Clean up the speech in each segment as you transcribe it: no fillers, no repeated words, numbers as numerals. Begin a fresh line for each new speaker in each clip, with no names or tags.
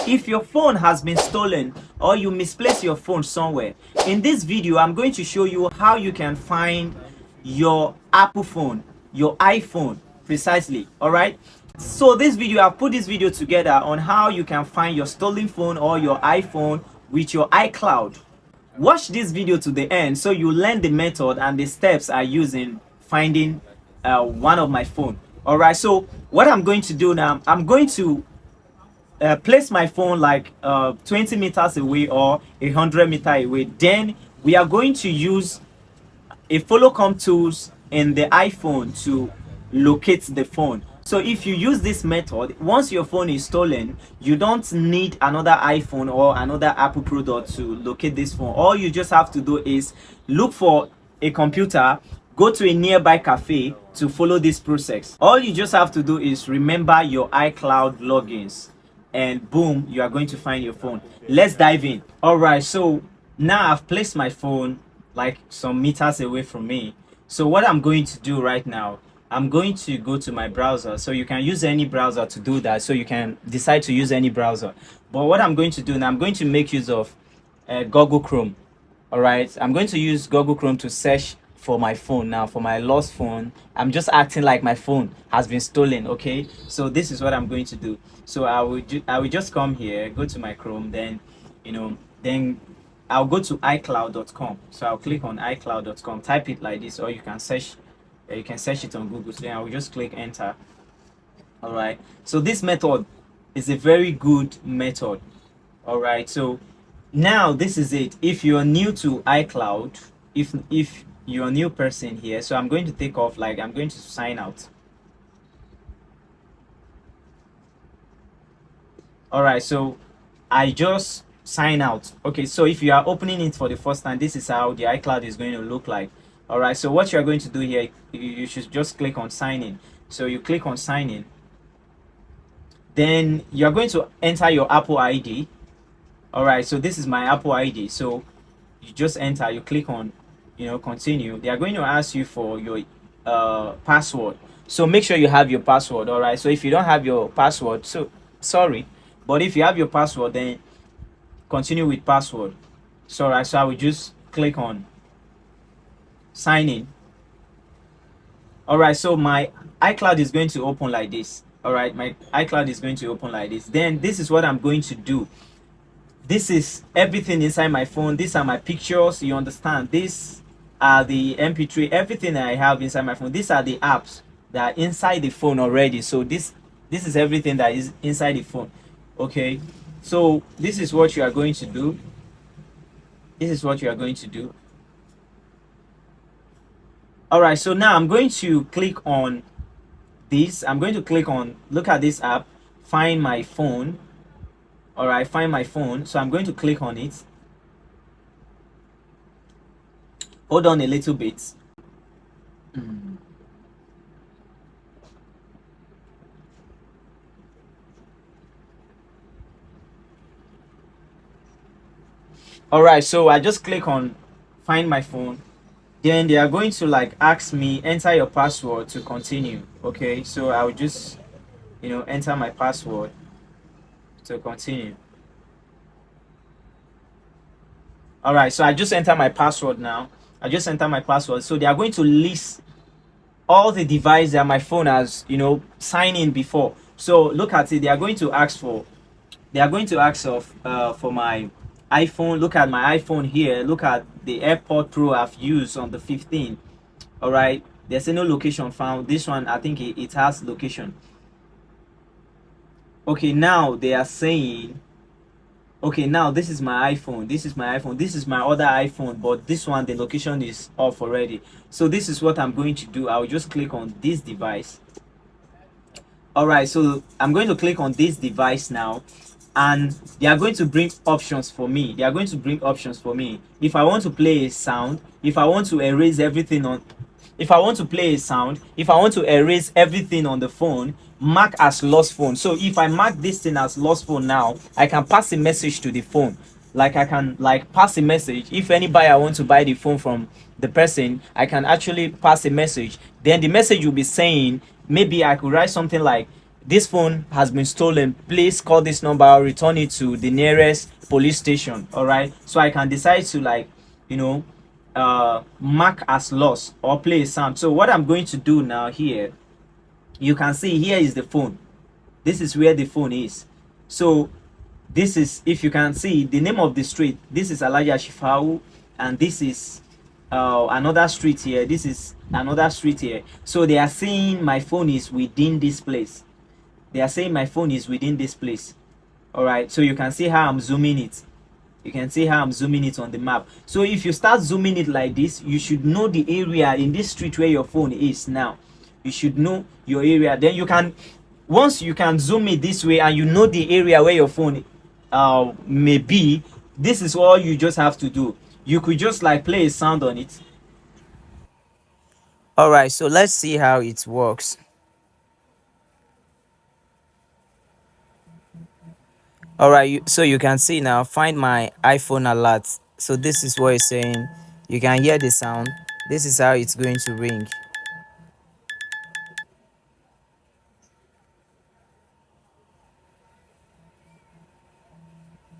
if your phone has been stolen or you misplace your phone somewhere, in this video I'm going to show you how you can find your Apple phone, your iPhone precisely. All right, so this video, I've put this video together on how you can find your stolen phone or your iPhone with your iCloud. Watch this video to the end so you learn the method and the steps I use in finding one of my phone. All right, so what I'm going to do now, I'm going to place my phone like 20 meters away or 100 meters away. Then we are going to use a follow come tools in the iPhone to locate the phone. So if you use this method, once your phone is stolen, you don't need another iPhone or another Apple product to locate this phone. All you just have to do is look for a computer, go to a nearby cafe to follow this process. All you just have to do is remember your iCloud logins, and boom, you are going to find your phone. Let's dive in. All right, so now I've placed my phone like some meters away from me. So what I'm going to do right now, I'm going to go to my browser. So you can use any browser to do that. So you can decide to use any browser. But what I'm going to do now, I'm going to make use of Google Chrome. All right, I'm going to use Google Chrome to search for my phone now, for my lost phone. I'm just acting like my phone has been stolen. Okay, so this is what I'm going to do. So I will just come here, go to my Chrome, then then I'll go to iCloud.com. So I'll click on iCloud.com, type it like this, or you can search it on Google. So then I will just click enter. All right, so this method is a very good method. All right, so now this is it. If you're new to iCloud, if you're a new person here, so I'm going to take off, like I'm going to sign out. All right, so I just sign out. Okay, so if you are opening it for the first time, this is how the iCloud is going to look like. All right, so what you are going to do here, you should just click on sign in. So you click on sign in, then you're going to enter your Apple ID. All right, so this is my Apple ID. So you just enter, you click on continue. They are going to ask you for your password, so make sure you have your password. All right, so if you don't have your password, so sorry, but if you have your password, then continue with password. So all right, so I will just click on sign in. All right, so my iCloud is going to open like this. All right, my iCloud is going to open like this. Then this is what I'm going to do. This is everything inside my phone. These are my pictures, you understand. These are the MP3, everything I have inside my phone. These are the apps that are inside the phone already. So this is everything that is inside the phone. Okay, so this is what you are going to do. This is what you are going to do. All right, so now I'm going to click on this. I'm going to click on, look at this app, find my phone. All right, find my phone. So I'm going to click on it. Hold on a little bit. All right, so I just click on find my phone. Then they are going to like ask me enter your password to continue. Okay, so I will just enter my password to continue. All right, so I just enter my password now. I just enter my password. So they are going to list all the devices that my phone has signed in before. So look at it. They are going to ask for for my iPhone. Look at my iPhone here. Look at the AirPod Pro I've used on the 15. All right, there's no location found. This one, I think it has location. Okay, now they are saying, okay, now this is my iPhone. This is my iPhone. This is my other iPhone, but this one, the location is off already. So this is what I'm going to do. I'll just click on this device. All right, so I'm going to click on this device now, and they are going to bring options for me. They are going to bring options for me. If I want to play a sound, if I want to erase everything on, if I want to play a sound, if I want to erase everything on the phone, mark as lost phone. So if I mark this thing as lost phone now, I can pass a message to the phone. Like I can pass a message. If any buyer want to buy the phone from the person, I can actually pass a message. Then the message will be saying, maybe I could write something like, this phone has been stolen, please call this number or return it to the nearest police station. All right, so I can decide to, like, you know, mark as lost or play a sound. So what I'm going to do now, here you can see, here is the phone. This is where the phone is. So this is, if you can see the name of the street, this is Alaja Shifau, and this is another street here. This is another street here. So they are saying my phone is within this place. They are saying my phone is within this place. All right, so you can see how I'm zooming it. You can see how I'm zooming it on the map. So if you start zooming it like this, you should know the area in this street where your phone is now. You should know your area. Then you can, once you can zoom it this way and you know the area where your phone may be, this is all you just have to do. You could just like play a sound on it.
All right, so let's see how it works. All right, so you can see now, find my iPhone alert. So this is what it's saying. You can hear the sound. This is how it's going to ring.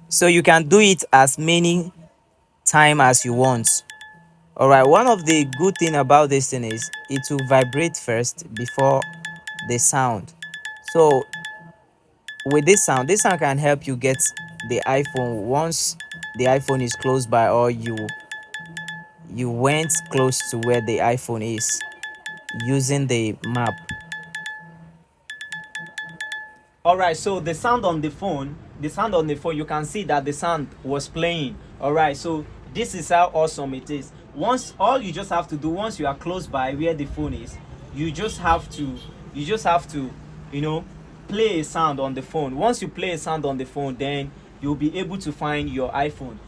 So you can do it as many time as you want. All right, one of the good thing about this thing is it will vibrate first before the sound. So with this sound can help you get the iPhone once the iPhone is close by, or you went close to where the iPhone is using the map.
All right, so the sound on the phone, you can see that the sound was playing. All right, so this is how awesome it is. Once, all you just have to do, once you are close by where the phone is, you just have to you know, play a sound on the phone. Once you play a sound on the phone, then you'll be able to find your iPhone.